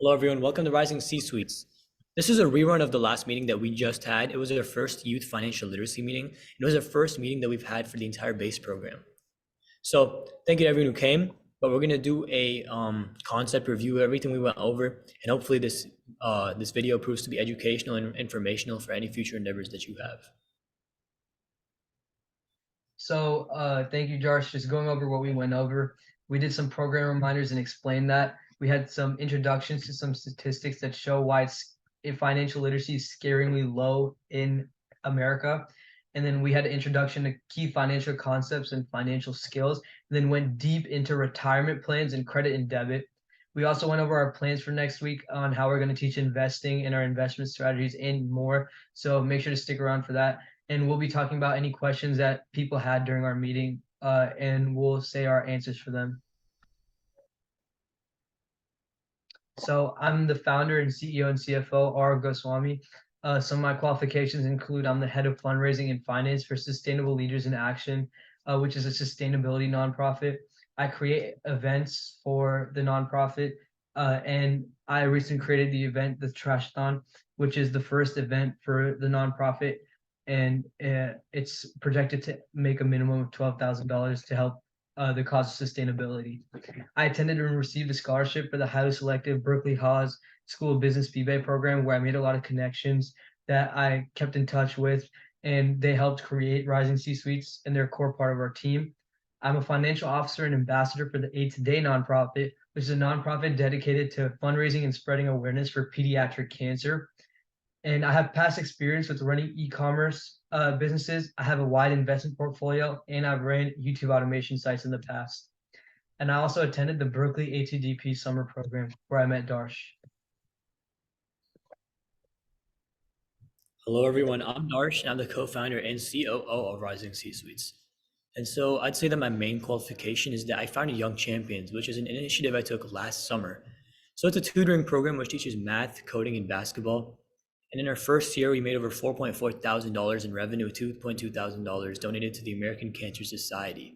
Hello, everyone. Welcome to Rising C-Suites. This is a rerun of the last meeting that we just had. It was our first youth financial literacy meeting. It was our first meeting that we've had for the entire base program. So thank you to everyone who came, but we're going to do a concept review of everything we went over, and hopefully this video proves to be educational and informational for any future endeavors that you have. So thank you, Josh. Just going over what we went over. We did some program reminders and explained that. We had some introductions to some statistics that show why financial literacy is scaringly low in America. And then we had an introduction to key financial concepts and financial skills, and then went deep into retirement plans and credit and debit. We also went over our plans for next week on how we're going to teach investing and our investment strategies and more. So make sure to stick around for that, and we'll be talking about any questions that people had during our meeting, and we'll say our answers for them. So I'm the founder and CEO and CFO, Aarav Goswami. Some of my qualifications include I'm the head of fundraising and finance for Sustainable Leaders in Action, which is a sustainability nonprofit. I create events for the nonprofit, and I recently created the event, the Trashathon, which is the first event for the nonprofit, and it's projected to make a minimum of $12,000 to help the cause of sustainability. I attended and received a scholarship for the highly selective Berkeley Haas School of Business BBA program, where I made a lot of connections that I kept in touch with, and they helped create Rising C-Suites, and they're a core part of our team. I'm a financial officer and ambassador for the Aid Today nonprofit, which is a nonprofit dedicated to fundraising and spreading awareness for pediatric cancer. And I have past experience with running e-commerce businesses. I have a wide investment portfolio, and I've ran YouTube automation sites in the past. And I also attended the Berkeley ATDP summer program where I met Darsh. Hello, everyone. I'm Darsh, and I'm the co-founder and COO of Rising C-Suites. And so I'd say that my main qualification is that I founded Young Champions, which is an initiative I took last summer. So it's a tutoring program which teaches math, coding, and basketball. And in our first year, we made over $4.4 thousand in revenue, with $2.2 thousand donated to the American Cancer Society.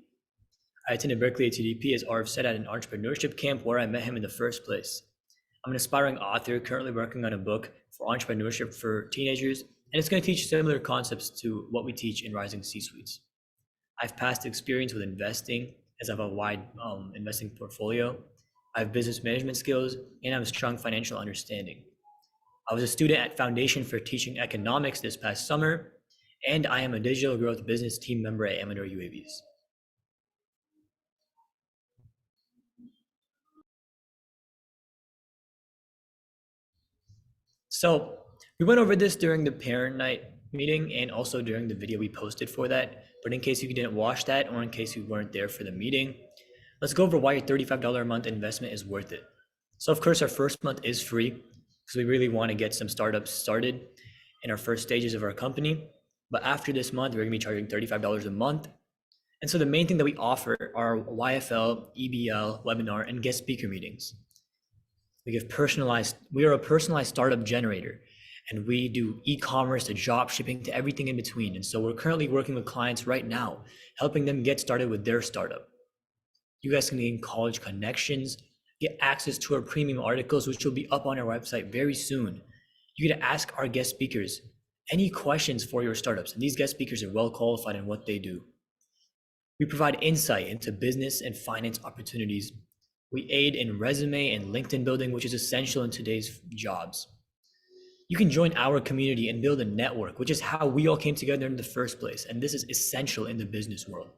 I attended Berkeley ATDP, as Arv said, at an entrepreneurship camp where I met him in the first place. I'm an aspiring author currently working on a book for entrepreneurship for teenagers, and it's going to teach similar concepts to what we teach in Rising C-Suites. I've past experience with investing, as I have a wide investing portfolio. I have business management skills, and I have a strong financial understanding. I was a student at Foundation for Teaching Economics this past summer, and I am a digital growth business team member at Amador UAVs. So we went over this during the parent night meeting and also during the video we posted for that. But in case you didn't watch that, or in case you weren't there for the meeting, let's go over why your $35 a month investment is worth it. So of course, our first month is free because we really want to get some startups started in our first stages of our company. But after this month, we're going to be charging $35 a month. And so the main thing that we offer are YFL, EBL, webinar, and guest speaker meetings. We are a personalized startup generator, and we do e-commerce to drop shipping to everything in between. And so we're currently working with clients right now, helping them get started with their startup. You guys can gain college connections, get access to our premium articles, which will be up on our website very soon. You get to ask our guest speakers any questions for your startups, and these guest speakers are well qualified in what they do. We provide insight into business and finance opportunities. We aid in resume and LinkedIn building, which is essential in today's jobs. You can join our community and build a network, which is how we all came together in the first place, and this is essential in the business world.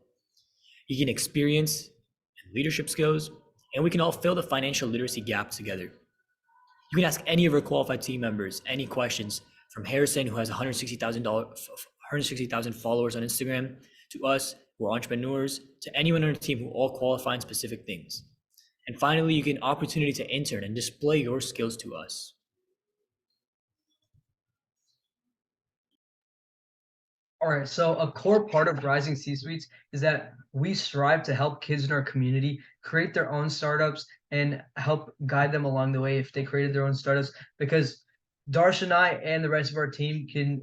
You gain experience and leadership skills, and we can all fill the financial literacy gap together. You can ask any of our qualified team members any questions, from Harrison, who has 160,000 followers on Instagram, to us, who are entrepreneurs, to anyone on our team who all qualify in specific things. And finally, you get an opportunity to intern and display your skills to us. All right, so a core part of Rising C-Suites is that we strive to help kids in our community create their own startups and help guide them along the way if they created their own startups. Because Darsh and I and the rest of our team can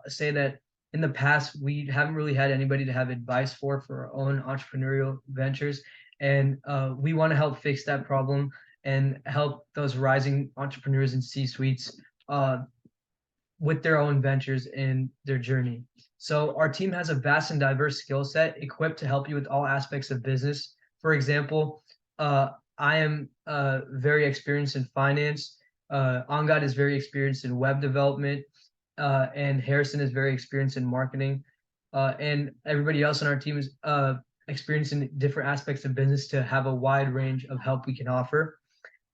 say that in the past we haven't really had anybody to have advice for our own entrepreneurial ventures, and we want to help fix that problem. and help those rising entrepreneurs and C-suites with their own ventures in their journey. So our team has a vast and diverse skill set equipped to help you with all aspects of business. For example, uh, I am very experienced in finance. Angad is very experienced in web development, and Harrison is very experienced in marketing. And everybody else on our team is experienced in different aspects of business to have a wide range of help we can offer.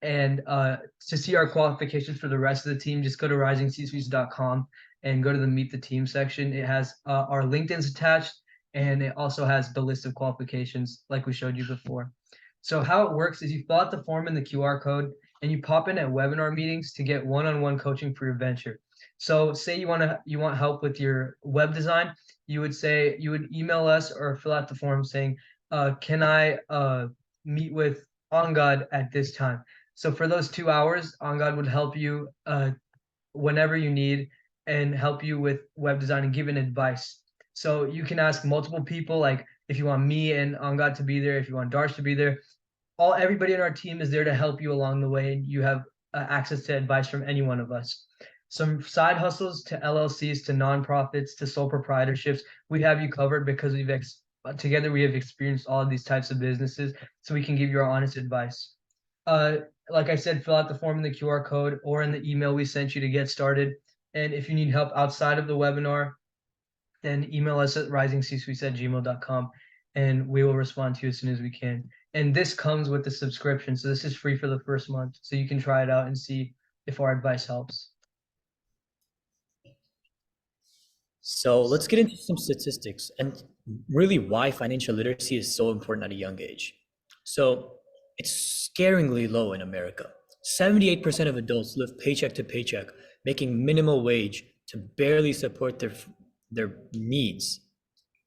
And to see our qualifications for the rest of the team, just go to risingcsuites.com and go to the Meet the Team section. It has our LinkedIn's attached, and it also has the list of qualifications like we showed you before. So how it works is you fill out the form in the QR code, and you pop in at webinar meetings to get one-on-one coaching for your venture. So say you want help with your web design, you would email us or fill out the form saying, can I meet with Angad at this time? So for those 2 hours, On God would help you whenever you need and help you with web design and giving advice. So you can ask multiple people, like if you want me and On God to be there, if you want Darsh to be there. Everybody in our team is there to help you along the way, and you have access to advice from any one of us. Some side hustles to LLCs to nonprofits to sole proprietorships, we have you covered because together we have experienced all of these types of businesses, so we can give you our honest advice. Uh, like I said, fill out the form in the QR code or in the email we sent you to get started. And if you need help outside of the webinar, then email us at risingcsuites@gmail.com and we will respond to you as soon as we can. And this comes with the subscription. So this is free for the first month. So you can try it out and see if our advice helps. So let's get into some statistics and really why financial literacy is so important at a young age. So it's scaringly low in America. 78% of adults live paycheck to paycheck, making minimal wage to barely support their needs.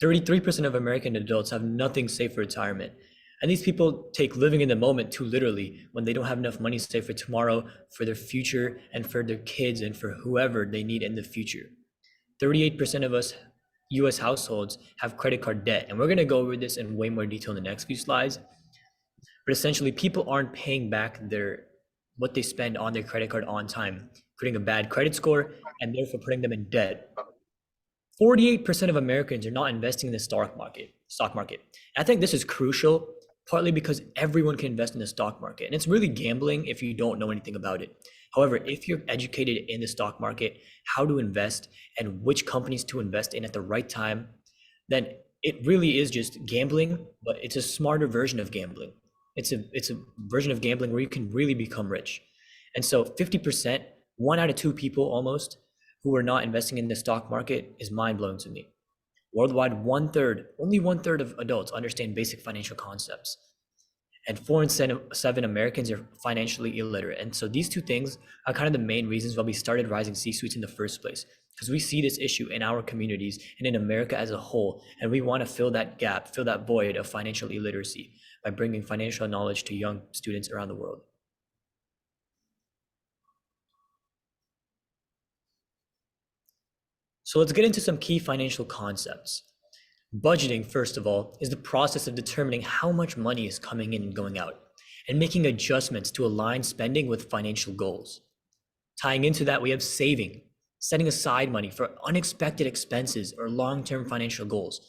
33% of American adults have nothing saved for retirement. And these people take living in the moment too literally when they don't have enough money saved for tomorrow, for their future, and for their kids, and for whoever they need in the future. 38% of us US households have credit card debt. And we're going to go over this in way more detail in the next few slides. But essentially, people aren't paying back what they spend on their credit card on time, creating a bad credit score and therefore putting them in debt. 48% of Americans are not investing in the stock market. I think this is crucial, partly because everyone can invest in the stock market. And it's really gambling if you don't know anything about it. However, if you're educated in the stock market, how to invest and which companies to invest in at the right time, then it really is just gambling, but it's a smarter version of gambling. It's a version of gambling where you can really become rich. And so 50%, 1 out of 2 people almost, who are not investing in the stock market is mind-blowing to me. Worldwide, only one third of adults understand basic financial concepts. And 4 in 7 Americans are financially illiterate. And so these two things are kind of the main reasons why we started Rising C-Suites in the first place, because we see this issue in our communities and in America as a whole. And we want to fill that gap, fill that void of financial illiteracy by bringing financial knowledge to young students around the world. So let's get into some key financial concepts. Budgeting, first of all, is the process of determining how much money is coming in and going out, and making adjustments to align spending with financial goals. Tying into that, we have saving, setting aside money for unexpected expenses or long-term financial goals,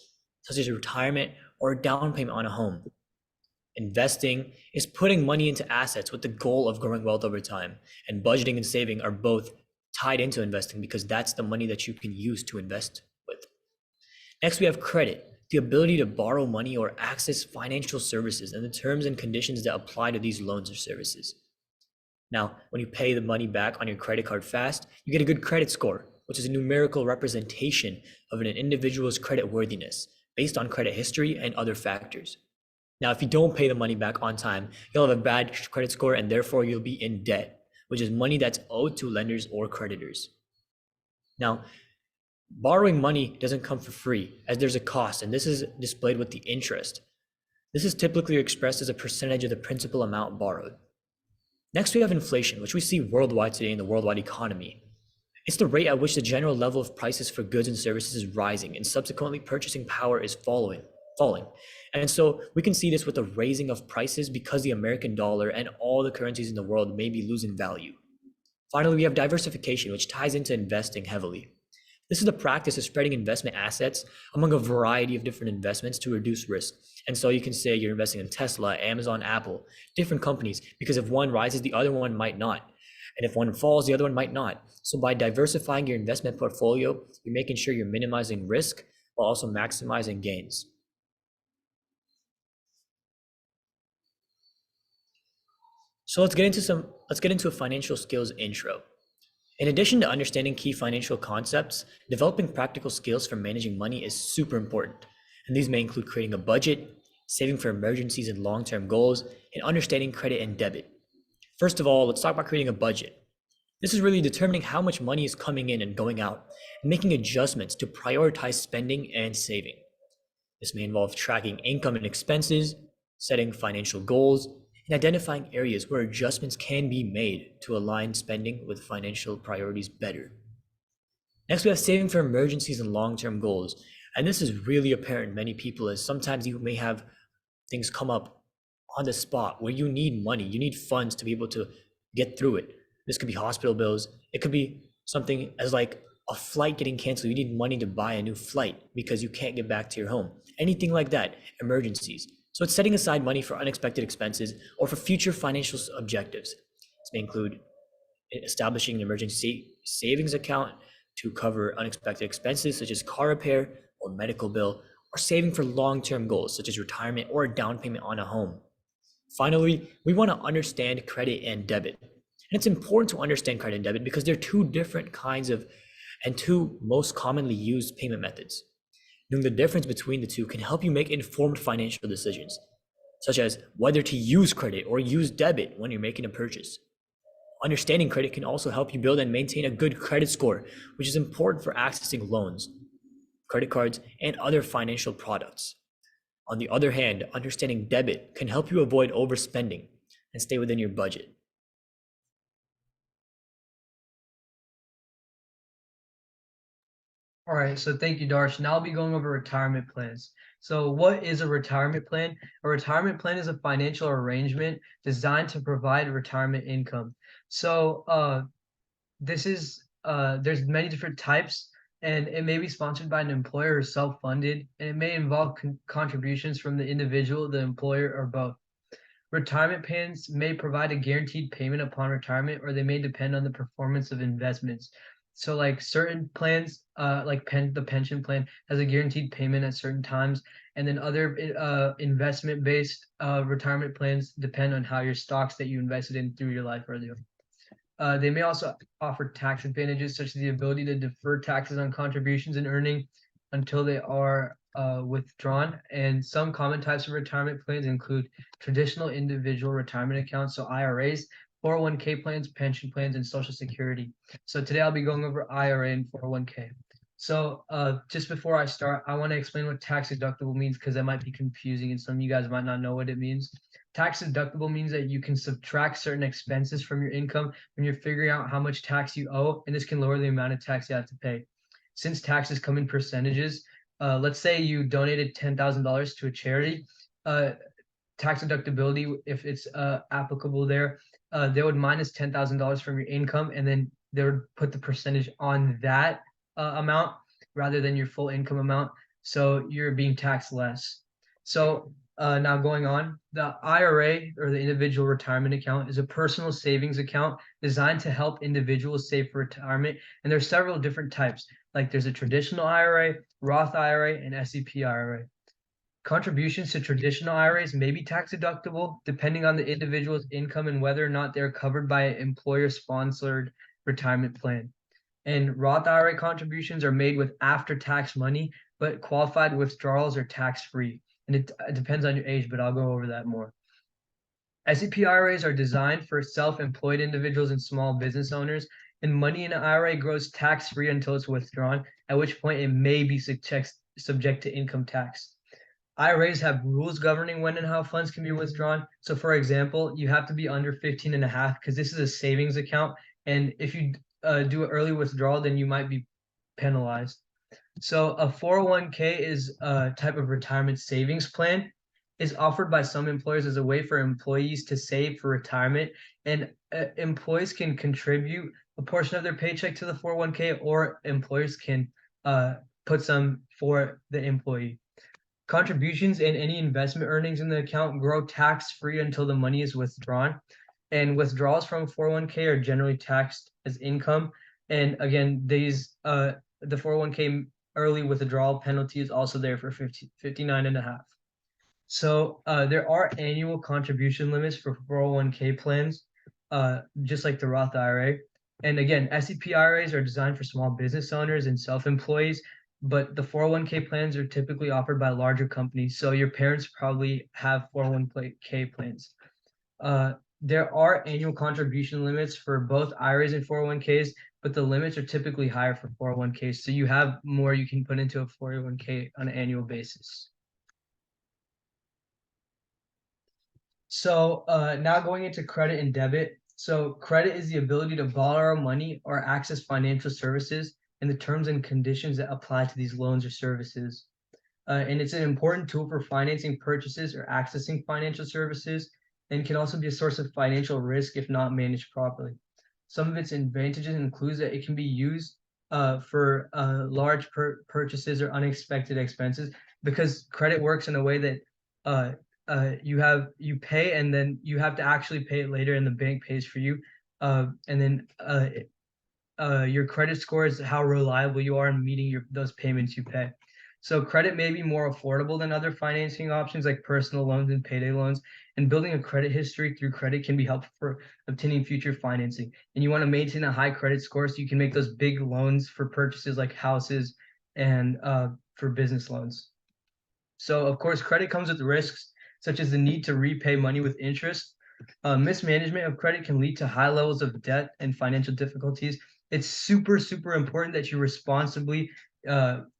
such as retirement or a down payment on a home. Investing is putting money into assets with the goal of growing wealth over time, and budgeting and saving are both tied into investing because that's the money that you can use to invest with. Next, we have credit, the ability to borrow money or access financial services and the terms and conditions that apply to these loans or services. Now, when you pay the money back on your credit card fast, you get a good credit score, which is a numerical representation of an individual's credit worthiness based on credit history and other factors. Now, if you don't pay the money back on time, you'll have a bad credit score and therefore you'll be in debt, which is money that's owed to lenders or creditors. Now, borrowing money doesn't come for free, as there's a cost, and this is displayed with the interest. This is typically expressed as a percentage of the principal amount borrowed. Next, we have inflation, which we see worldwide today in the worldwide economy. It's the rate at which the general level of prices for goods and services is rising, and subsequently purchasing power is following. falling. And so we can see this with the raising of prices because the American dollar and all the currencies in the world may be losing value. Finally, we have diversification, which ties into investing heavily. This is the practice of spreading investment assets among a variety of different investments to reduce risk. And so you can say you're investing in Tesla, Amazon, Apple, different companies, because if one rises, the other one might not. And if one falls, the other one might not. So by diversifying your investment portfolio, you're making sure you're minimizing risk while also maximizing gains. So let's get into a financial skills intro. In addition to understanding key financial concepts, developing practical skills for managing money is super important. And these may include creating a budget, saving for emergencies and long-term goals, and understanding credit and debit. First of all, let's talk about creating a budget. This is really determining how much money is coming in and going out, and making adjustments to prioritize spending and saving. This may involve tracking income and expenses, setting financial goals, and identifying areas where adjustments can be made to align spending with financial priorities better. Next, we have saving for emergencies and long-term goals. And this is really apparent in many people, as sometimes you may have things come up on the spot where you need money, you need funds to be able to get through it. This could be hospital bills. It could be something as like a flight getting canceled. You need money to buy a new flight because you can't get back to your home. Anything like that, emergencies. So it's setting aside money for unexpected expenses or for future financial objectives. This may include establishing an emergency savings account to cover unexpected expenses such as car repair or medical bill, or saving for long-term goals such as retirement or a down payment on a home. Finally, we want to understand credit and debit. And it's important to understand credit and debit because they're two different kinds of and two most commonly used payment methods. Knowing the difference between the two can help you make informed financial decisions, such as whether to use credit or use debit when you're making a purchase. Understanding credit can also help you build and maintain a good credit score, which is important for accessing loans, credit cards, and other financial products. On the other hand, understanding debit can help you avoid overspending and stay within your budget. All right, so thank you, Darsh. Now I'll be going over retirement plans. So, what is a retirement plan? A retirement plan is a financial arrangement designed to provide retirement income. So, this is there's many different types, and it may be sponsored by an employer or self-funded, and it may involve contributions from the individual, the employer, or both. Retirement plans may provide a guaranteed payment upon retirement, or they may depend on the performance of investments. So, like certain plans, the pension plan has a guaranteed payment at certain times, and then other investment-based retirement plans depend on how your stocks that you invested in through your life are doing. They may also offer tax advantages, such as the ability to defer taxes on contributions and earning until they are withdrawn. And some common types of retirement plans include traditional individual retirement accounts, so IRAs, 401k plans, pension plans, and Social Security. So today I'll be going over IRA and 401k. So just before I start, I want to explain what tax deductible means because that might be confusing and some of you guys might not know what it means. Tax deductible means that you can subtract certain expenses from your income when you're figuring out how much tax you owe, and this can lower the amount of tax you have to pay. Since taxes come in percentages, let's say you donated $10,000 to a charity, tax deductibility, if it's applicable there, they would minus $10,000 from your income, and then they would put the percentage on that amount rather than your full income amount. So you're being taxed less. So now going on, the IRA or the individual retirement account is a personal savings account designed to help individuals save for retirement. And there's several different types. Like there's a traditional IRA, Roth IRA, and SEP IRA. Contributions to traditional IRAs may be tax deductible depending on the individual's income and whether or not they're covered by an employer-sponsored retirement plan. And Roth IRA contributions are made with after-tax money, but qualified withdrawals are tax-free. And it depends on your age, but I'll go over that more. SEP IRAs are designed for self-employed individuals and small business owners, and money in an IRA grows tax-free until it's withdrawn, at which point it may be subject to income tax. IRAs have rules governing when and how funds can be withdrawn. So for example, you have to be under 15 and a half because this is a savings account. And if you do an early withdrawal, then you might be penalized. So a 401k is a type of retirement savings plan. Is offered by some employers as a way for employees to save for retirement, and employees can contribute a portion of their paycheck to the 401k, or employers can uh, put some for the employee. Contributions and any investment earnings in the account grow tax-free until the money is withdrawn. And withdrawals from 401k are generally taxed as income. And again, the 401k early withdrawal penalty is also there for 59 and a half. So there are annual contribution limits for 401k plans, just like the Roth IRA. And again, SEP IRAs are designed for small business owners and self-employees, but the 401k plans are typically offered by larger companies. So your parents probably have 401k plans. There are annual contribution limits for both IRAs and 401ks, but the limits are typically higher for 401ks. So you have more you can put into a 401k on an annual basis. So now going into credit and debit. So credit is the ability to borrow money or access financial services and the terms and conditions that apply to these loans or services. And it's an important tool for financing purchases or accessing financial services, and can also be a source of financial risk if not managed properly. Some of its advantages includes that it can be used for large purchases or unexpected expenses, because credit works in a way that uh, you pay and then you have to actually pay it later, and the bank pays for you. And then your credit score is how reliable you are in meeting those payments you pay. So credit may be more affordable than other financing options like personal loans and payday loans, and building a credit history through credit can be helpful for obtaining future financing. And you want to maintain a high credit score so you can make those big loans for purchases like houses and for business loans. So of course, credit comes with risks, such as the need to repay money with interest. Mismanagement of credit can lead to high levels of debt and financial difficulties. It's super, super important that you responsibly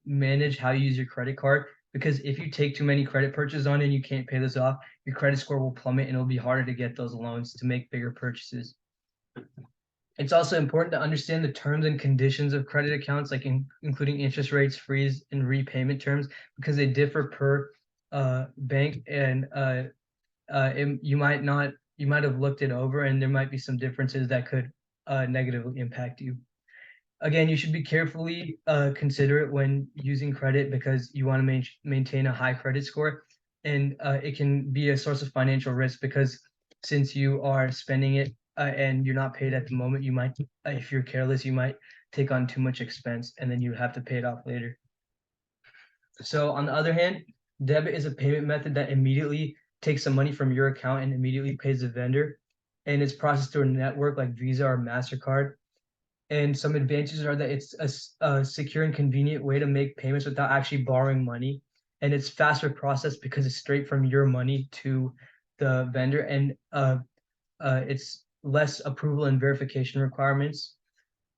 manage how you use your credit card, because if you take too many credit purchases on and you can't pay those off, your credit score will plummet and it'll be harder to get those loans to make bigger purchases. It's also important to understand the terms and conditions of credit accounts, like including interest rates, fees, and repayment terms, because they differ per bank, and you might have looked it over, and there might be some differences that could negatively impact you. Again, you should be carefully considerate when using credit, because you want to maintain a high credit score, and it can be a source of financial risk, because since you are spending it and you're not paid at the moment, you might, if you're careless, you might take on too much expense, and then you have to pay it off later. So on the other hand, debit is a payment method that immediately takes some money from your account and immediately pays the vendor, and it's processed through a network like Visa or MasterCard. And some advantages are that it's a secure and convenient way to make payments without actually borrowing money, and it's faster process because it's straight from your money to the vendor, and it's less approval and verification requirements.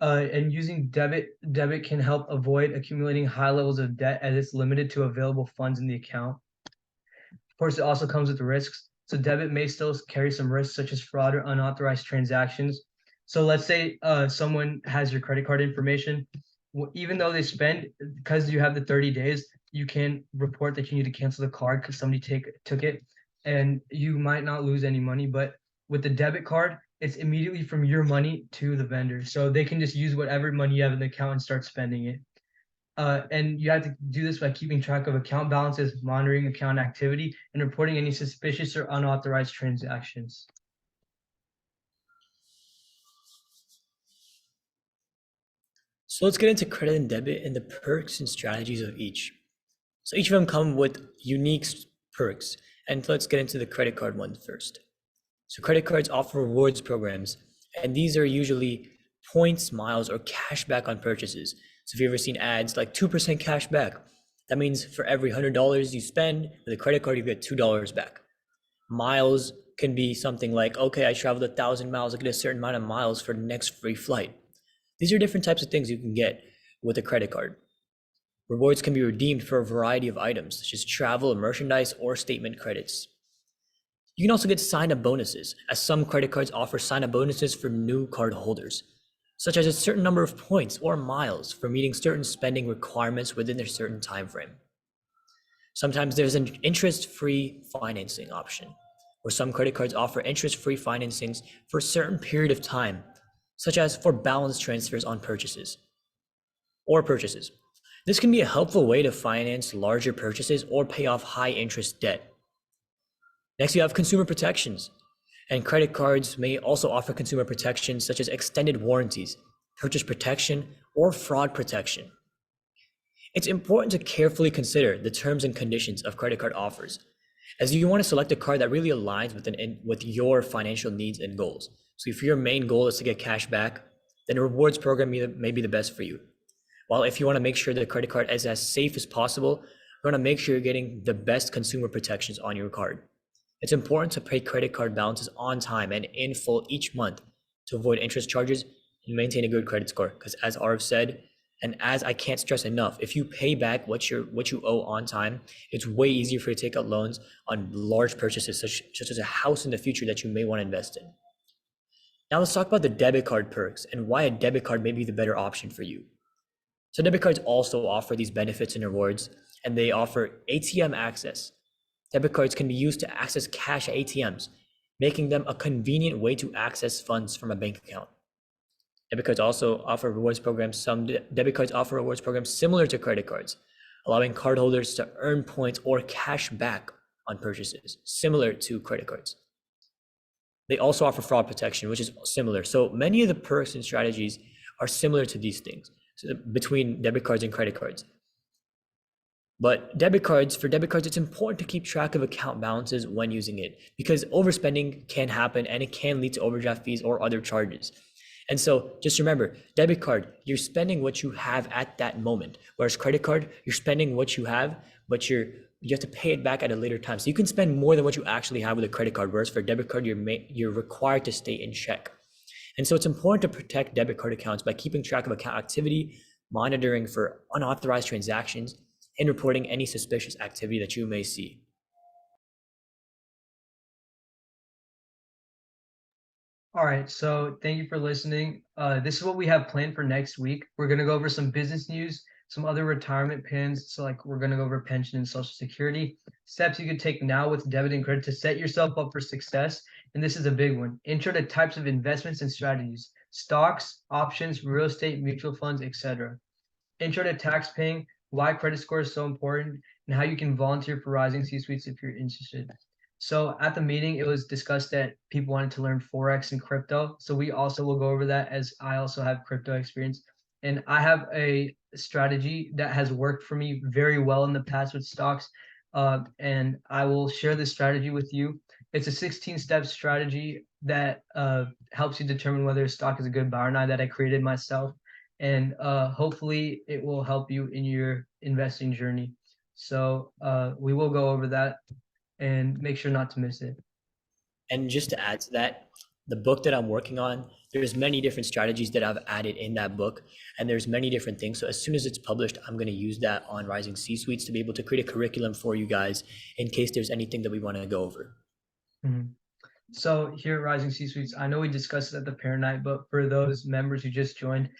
And using debit can help avoid accumulating high levels of debt, as it's limited to available funds in the account. Of course, it also comes with risks. So debit may still carry some risks, such as fraud or unauthorized transactions. So let's say someone has your credit card information. Even though they spend, because you have the 30 days, you can report that you need to cancel the card because somebody took it, and you might not lose any money. But with the debit card, it's immediately from your money to the vendor. So they can just use whatever money you have in the account and start spending it. And you have to do this by keeping track of account balances, monitoring account activity, and reporting any suspicious or unauthorized transactions. So let's get into credit and debit and the perks and strategies of each. So each of them come with unique perks. And let's get into the credit card one first. So credit cards offer rewards programs, and these are usually points, miles, or cash back on purchases. So if you've ever seen ads like 2% cash back, that means for every $100 you spend with a credit card, you get $2 back. Miles can be something like, okay, I traveled 1,000 miles, I get a certain amount of miles for the next free flight. These are different types of things you can get with a credit card. Rewards can be redeemed for a variety of items, such as travel, merchandise, or statement credits. You can also get sign-up bonuses, as some credit cards offer sign-up bonuses for new card holders. such as a certain number of points or miles for meeting certain spending requirements within a certain time frame. Sometimes there's an interest-free financing option, where some credit cards offer interest-free financings for a certain period of time, such as for balance transfers on purchases. This can be a helpful way to finance larger purchases or pay off high interest debt. Next, you have consumer protections. And credit cards may also offer consumer protections such as extended warranties, purchase protection, or fraud protection. It's important to carefully consider the terms and conditions of credit card offers, as you want to select a card that really aligns with your financial needs and goals. So if your main goal is to get cash back, then a rewards program may be the best for you. While if you want to make sure the credit card is as safe as possible, you want to make sure you're getting the best consumer protections on your card. It's important to pay credit card balances on time and in full each month to avoid interest charges and maintain a good credit score. Because as Aarav said, and as I can't stress enough, if you pay back what you owe on time, it's way easier for you to take out loans on large purchases, such as a house in the future that you may want to invest in. Now let's talk about the debit card perks and why a debit card may be the better option for you. So debit cards also offer these benefits and rewards, and they offer ATM access. Debit cards can be used to access cash at ATMs, making them a convenient way to access funds from a bank account. Debit cards also offer rewards programs. Some debit cards offer rewards programs similar to credit cards, allowing cardholders to earn points or cash back on purchases, similar to credit cards. They also offer fraud protection, which is similar. So many of the perks and strategies are similar to these things between debit cards and credit cards. But for debit cards, it's important to keep track of account balances when using it, because overspending can happen and it can lead to overdraft fees or other charges. And so just remember, debit card, you're spending what you have at that moment. Whereas credit card, you're spending what you have, but you have to pay it back at a later time. So you can spend more than what you actually have with a credit card. Whereas for a debit card, you're required to stay in check. And so it's important to protect debit card accounts by keeping track of account activity, monitoring for unauthorized transactions, and reporting any suspicious activity that you may see. All right, so thank you for listening. This is what we have planned for next week. We're gonna go over some business news, some other retirement plans. So like we're gonna go over pension and social security, steps you could take now with debit and credit to set yourself up for success. And this is a big one. Intro to types of investments and strategies, stocks, options, real estate, mutual funds, etc. Intro to tax paying, why credit score is so important, and how you can volunteer for Rising C-suites if you're interested. So at the meeting, it was discussed that people wanted to learn Forex and crypto. So we also will go over that, as I also have crypto experience. And I have a strategy that has worked for me very well in the past with stocks. And I will share this strategy with you. It's a 16-step strategy that helps you determine whether a stock is a good buy or not, that I created myself. And hopefully it will help you in your investing journey. So we will go over that and make sure not to miss it. And just to add to that, the book that I'm working on, there's many different strategies that I've added in that book, and there's many different things. So as soon as it's published, I'm going to use that on Rising C-Suites to be able to create a curriculum for you guys in case there's anything that we want to go over. Mhm. So here at Rising C-Suites, I know we discussed it at the parent night, but for those members who just joined,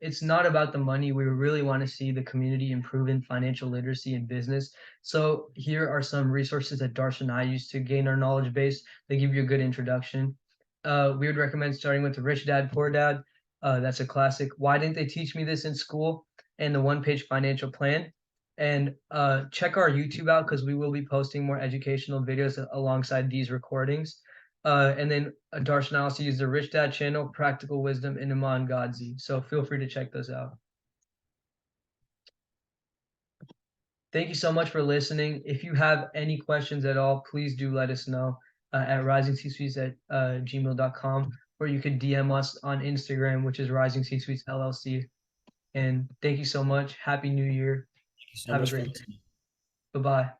it's not about the money. We really want to see the community improve in financial literacy and business. So here are some resources that Darsh and I use to gain our knowledge base. They give you a good introduction. We would recommend starting with the Rich Dad, Poor Dad. That's a classic. Why didn't they teach me this in school? And the one-page financial plan. And check our YouTube out, because we will be posting more educational videos alongside these recordings. And then Darshan also used the Rich Dad channel, Practical Wisdom, and Iman Godzi. So feel free to check those out. Thank you so much for listening. If you have any questions at all, please do let us know at risingcsuites at gmail.com, or you could DM us on Instagram, which is Rising C-Suites LLC. And thank you so much. Happy New Year. Thank you so Have a much for great day. listening. Bye-bye.